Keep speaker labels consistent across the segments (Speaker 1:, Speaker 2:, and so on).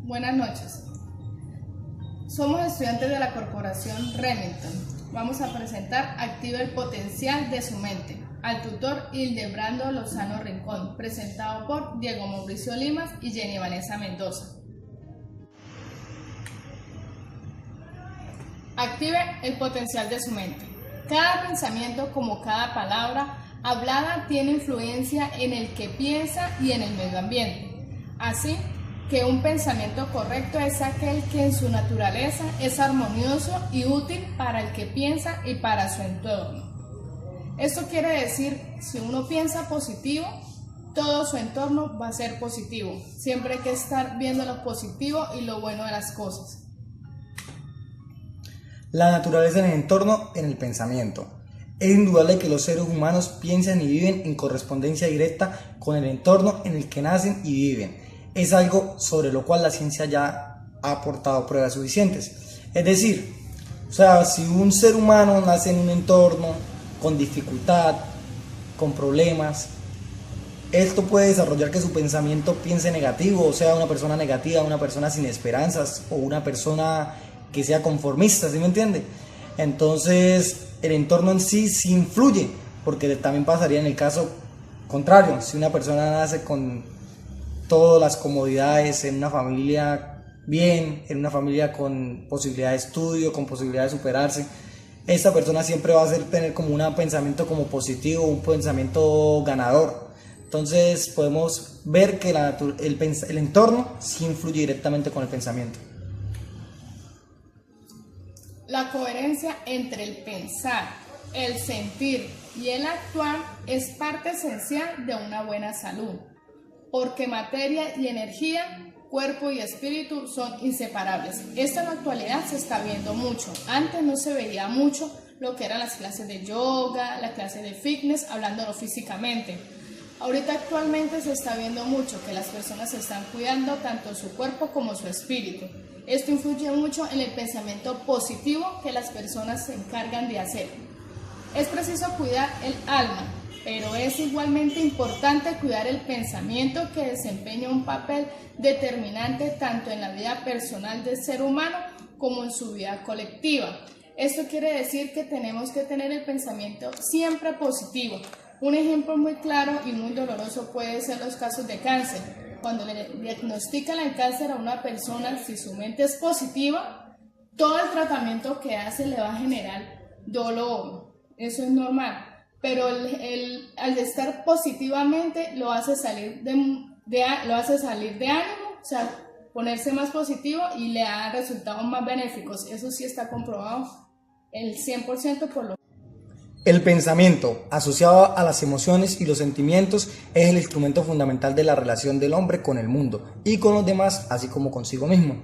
Speaker 1: Buenas noches. Somos estudiantes de la Corporación Remington. Vamos a presentar Activa el potencial de su mente al tutor Hildebrando Lozano Rincón, presentado por Diego Mauricio Limas y Jenny Vanessa Mendoza. Active el potencial de su mente. Cada pensamiento, como cada palabra hablada, tiene influencia en el que piensa y en el medio ambiente. Así que un pensamiento correcto es aquel que en su naturaleza es armonioso y útil para el que piensa y para su entorno. Esto quiere decir, si uno piensa positivo, todo su entorno va a ser positivo. Siempre hay que estar viendo lo positivo y lo bueno de las cosas.
Speaker 2: La naturaleza en el entorno, en el pensamiento. Es indudable que los seres humanos piensan y viven en correspondencia directa con el entorno en el que nacen y viven. Es algo sobre lo cual la ciencia ya ha aportado pruebas suficientes. Es decir, si un ser humano nace en un entorno con dificultad, con problemas, esto puede desarrollar que su pensamiento piense negativo, o sea, una persona negativa, una persona sin esperanzas o una persona que sea conformista, ¿sí me entiende? Entonces, el entorno en sí influye, porque también pasaría en el caso contrario, si una persona nace con todas las comodidades, en una familia bien, en una familia con posibilidad de estudio, con posibilidad de superarse, esta persona siempre va a tener como un pensamiento como positivo, un pensamiento ganador. Entonces podemos ver que el entorno sí influye directamente con el pensamiento.
Speaker 1: La coherencia entre el pensar, el sentir y el actuar es parte esencial de una buena salud, porque materia y energía, cuerpo y espíritu son inseparables. Esto en la actualidad se está viendo mucho. Antes no se veía mucho lo que eran las clases de yoga, las clases de fitness, hablándolo físicamente. Ahorita actualmente se está viendo mucho que las personas se están cuidando tanto su cuerpo como su espíritu. Esto influye mucho en el pensamiento positivo que las personas se encargan de hacer. Es preciso cuidar el alma, pero es igualmente importante cuidar el pensamiento, que desempeña un papel determinante tanto en la vida personal del ser humano como en su vida colectiva. Esto quiere decir que tenemos que tener el pensamiento siempre positivo. Un ejemplo muy claro y muy doloroso puede ser los casos de cáncer. Cuando le diagnostican el cáncer a una persona, si su mente es positiva, todo el tratamiento que hace le va a generar dolor. Eso es normal. Pero al estar positivamente lo hace salir de ánimo, o sea, ponerse más positivo y le da resultados más benéficos. Eso sí está comprobado el 100% por lo.
Speaker 2: El pensamiento, asociado a las emociones y los sentimientos, es el instrumento fundamental de la relación del hombre con el mundo y con los demás, así como consigo mismo.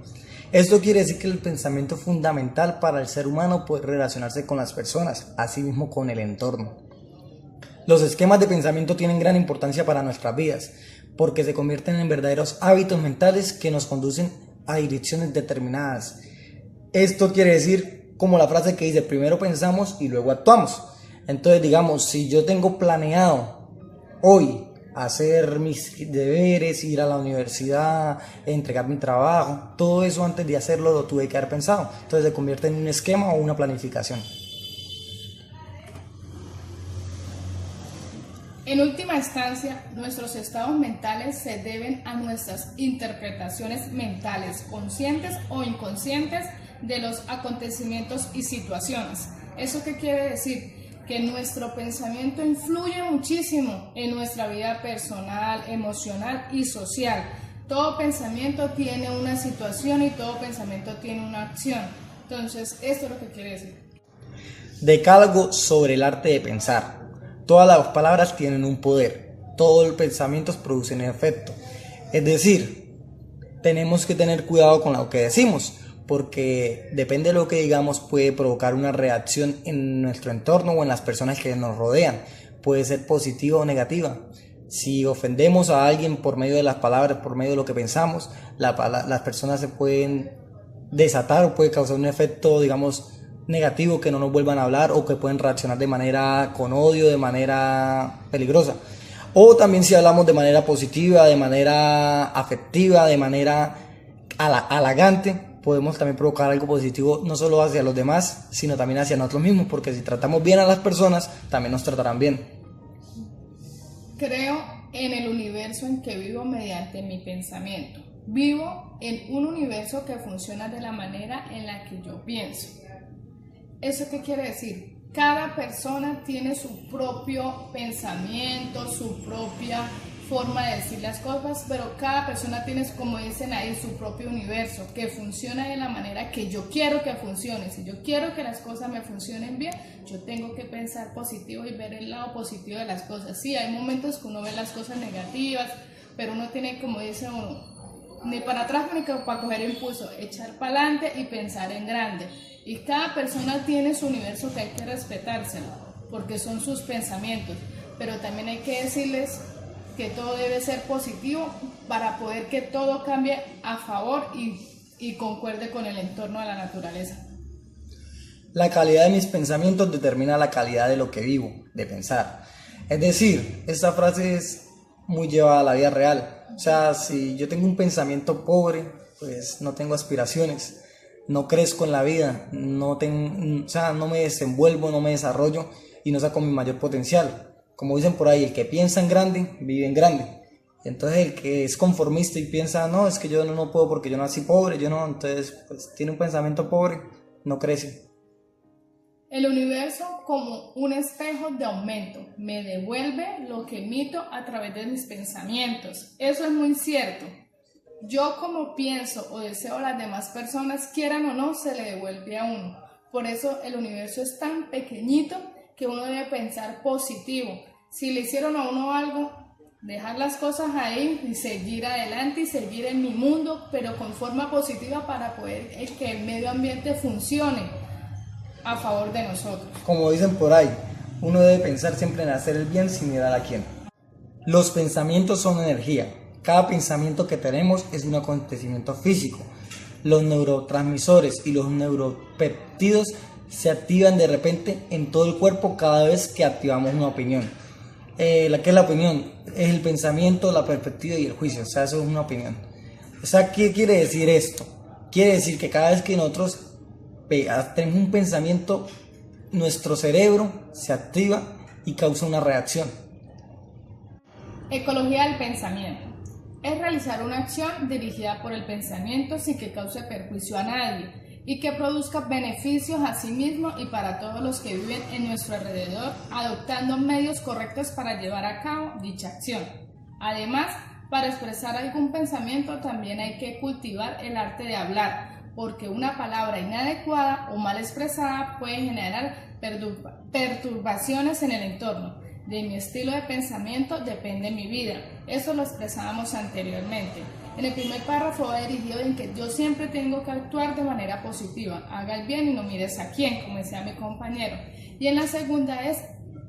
Speaker 2: Esto quiere decir que el pensamiento es fundamental para el ser humano poder relacionarse con las personas, así mismo con el entorno. Los esquemas de pensamiento tienen gran importancia para nuestras vidas, porque se convierten en verdaderos hábitos mentales que nos conducen a direcciones determinadas. Esto quiere decir, como la frase que dice, primero pensamos y luego actuamos. Entonces, digamos, si yo tengo planeado hoy hacer mis deberes, ir a la universidad, entregar mi trabajo, todo eso antes de hacerlo lo tuve que haber pensado. Entonces se convierte en un esquema o una planificación.
Speaker 1: En última instancia, nuestros estados mentales se deben a nuestras interpretaciones mentales, conscientes o inconscientes, de los acontecimientos y situaciones. ¿Eso qué quiere decir? Que nuestro pensamiento influye muchísimo en nuestra vida personal, emocional y social. Todo pensamiento tiene una situación y todo pensamiento tiene una acción. Entonces, esto es lo que quiere decir.
Speaker 2: Decálogo sobre el arte de pensar. Todas las palabras tienen un poder, todos los pensamientos producen efecto. Es decir, tenemos que tener cuidado con lo que decimos, porque depende de lo que digamos puede provocar una reacción en nuestro entorno o en las personas que nos rodean. Puede ser positiva o negativa. Si ofendemos a alguien por medio de las palabras, por medio de lo que pensamos, las personas se pueden desatar o puede causar un efecto, digamos, negativo, que no nos vuelvan a hablar o que pueden reaccionar de manera con odio, de manera peligrosa. O también si hablamos de manera positiva, de manera afectiva, de manera halagante, podemos también provocar algo positivo no solo hacia los demás, sino también hacia nosotros mismos, porque si tratamos bien a las personas, también nos tratarán bien.
Speaker 1: Creo en el universo en que vivo mediante mi pensamiento. Vivo en un universo que funciona de la manera en la que yo pienso. ¿Eso qué quiere decir? Cada persona tiene su propio pensamiento, su propia forma de decir las cosas, pero cada persona tiene, como dicen ahí, su propio universo, que funciona de la manera que yo quiero que funcione. Si yo quiero que las cosas me funcionen bien, yo tengo que pensar positivo y ver el lado positivo de las cosas. Sí, hay momentos que uno ve las cosas negativas, pero uno tiene, como dice uno, ni para atrás ni para coger impulso, echar para adelante y pensar en grande. Y cada persona tiene su universo que hay que respetárselo, porque son sus pensamientos, pero también hay que decirles que todo debe ser positivo para poder que todo cambie a favor y concuerde con el entorno de la naturaleza.
Speaker 2: La calidad de mis pensamientos determina la calidad de lo que vivo, de pensar. Es decir, esta frase es muy llevada a la vida real. O sea, si yo tengo un pensamiento pobre, pues no tengo aspiraciones, no crezco en la vida, no me desenvuelvo, no me desarrollo y no saco mi mayor potencial. Como dicen por ahí, el que piensa en grande, vive en grande. Entonces el que es conformista y piensa, no, es que yo no puedo porque yo nací pobre, entonces pues tiene un pensamiento pobre, no crece.
Speaker 1: El universo, como un espejo de aumento, me devuelve lo que emito a través de mis pensamientos. Eso es muy cierto. Yo como pienso o deseo a las demás personas, quieran o no, se le devuelve a uno. Por eso el universo es tan pequeñito que uno debe pensar positivo. Si le hicieron a uno algo, dejar las cosas ahí y seguir adelante y seguir en mi mundo, pero con forma positiva para poder que el medio ambiente funcione a favor de nosotros.
Speaker 2: Como dicen por ahí, uno debe pensar siempre en hacer el bien sin mirar a quién. Los pensamientos son energía. Cada pensamiento que tenemos es un acontecimiento físico. Los neurotransmisores y los neuropéptidos se activan de repente en todo el cuerpo cada vez que activamos una opinión. ¿Qué es la opinión? Es el pensamiento, la perspectiva y el juicio. O sea, eso es una opinión. O sea, ¿qué quiere decir esto? Quiere decir que cada vez que nosotros tenemos un pensamiento, nuestro cerebro se activa y causa una reacción.
Speaker 1: Ecología del pensamiento. Es realizar una acción dirigida por el pensamiento sin que cause perjuicio a nadie y que produzca beneficios a sí mismo y para todos los que viven en nuestro alrededor, adoptando medios correctos para llevar a cabo dicha acción. Además, para expresar algún pensamiento también hay que cultivar el arte de hablar, porque una palabra inadecuada o mal expresada puede generar perturbaciones en el entorno. De mi estilo de pensamiento depende mi vida. Eso lo expresábamos anteriormente. En el primer párrafo va dirigido en que yo siempre tengo que actuar de manera positiva. Haga el bien y no mires a quién, como decía mi compañero. Y en la segunda es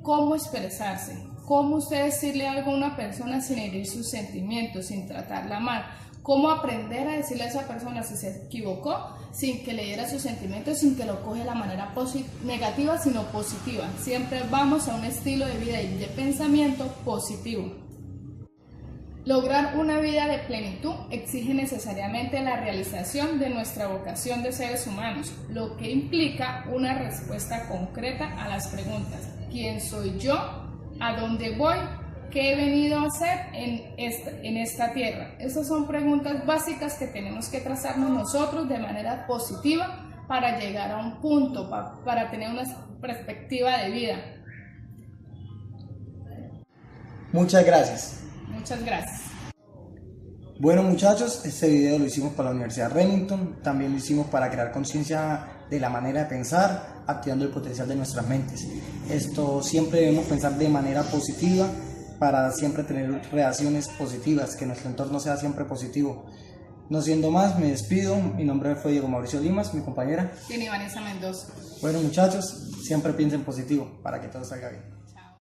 Speaker 1: cómo expresarse. Cómo usted decirle algo a una persona sin herir sus sentimientos, sin tratarla mal. Cómo aprender a decirle a esa persona si se equivocó sin que le diera sus sentimientos, sin que lo coge de la manera negativa, sino positiva. Siempre vamos a un estilo de vida y de pensamiento positivo. Lograr una vida de plenitud exige necesariamente la realización de nuestra vocación de seres humanos, lo que implica una respuesta concreta a las preguntas: ¿quién soy yo? ¿A dónde voy? ¿Qué he venido a hacer en esta tierra? Esas son preguntas básicas que tenemos que trazarnos nosotros de manera positiva para llegar a un punto, para tener una perspectiva de vida.
Speaker 2: Muchas gracias.
Speaker 1: Muchas gracias.
Speaker 2: Bueno muchachos, este video lo hicimos para la Universidad Remington, también lo hicimos para crear conciencia de la manera de pensar, activando el potencial de nuestras mentes. Siempre debemos pensar de manera positiva, para siempre tener reacciones positivas, que nuestro entorno sea siempre positivo. No siendo más, me despido. Mi nombre fue Diego Mauricio Limas, mi compañera.
Speaker 1: Y Vanessa Mendoza.
Speaker 2: Bueno muchachos, siempre piensen positivo para que todo salga bien.